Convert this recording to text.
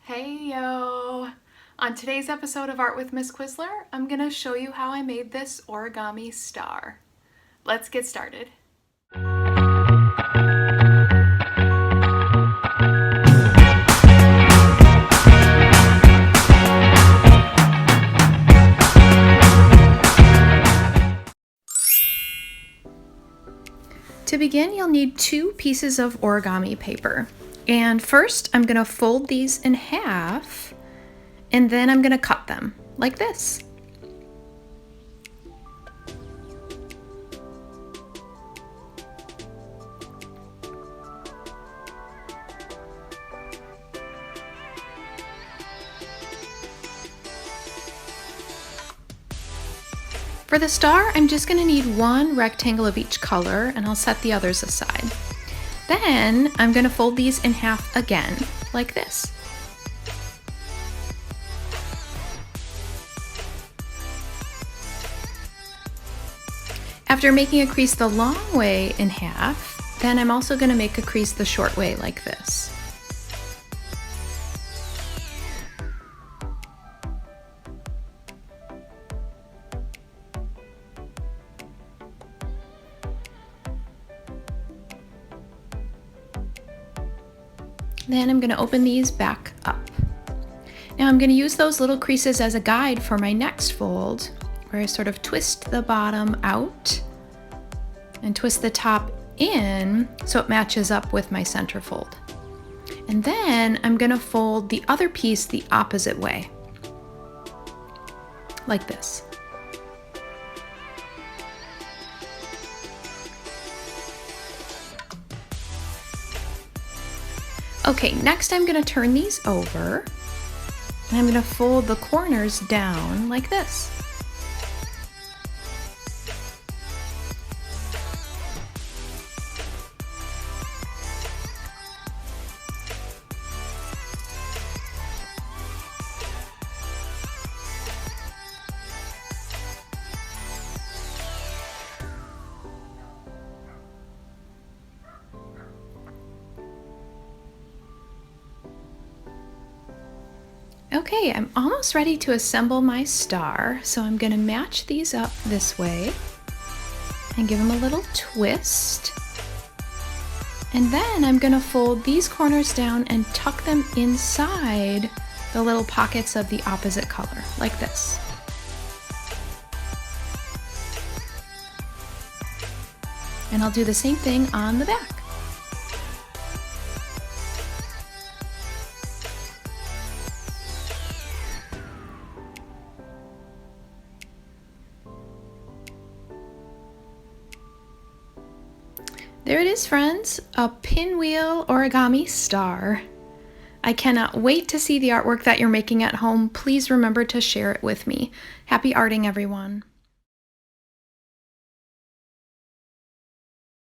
Hey yo! On today's episode of Art with Miss Quisler, I'm gonna show you how I made this origami star. Let's get started. To begin, you'll need 2 pieces of origami paper. And first, I'm gonna fold these in half, and then I'm gonna cut them like this. For the star, I'm just gonna need 1 rectangle of each color, and I'll set the others aside. Then I'm gonna fold these in half again, like this. After making a crease the long way in half, then I'm also gonna make a crease the short way like this. Then I'm going to open these back up. Now I'm going to use those little creases as a guide for my next fold, where I sort of twist the bottom out and twist the top in so it matches up with my center fold. And then I'm going to fold the other piece the opposite way, like this. Okay, next I'm going to turn these over, and I'm going to fold the corners down like this. Okay, I'm almost ready to assemble my star, so I'm going to match these up this way and give them a little twist. And then I'm going to fold these corners down and tuck them inside the little pockets of the opposite color, like this. And I'll do the same thing on the back. There it is, friends, a pinwheel origami star. I cannot wait to see the artwork that you're making at home. Please remember to share it with me. Happy arting, everyone.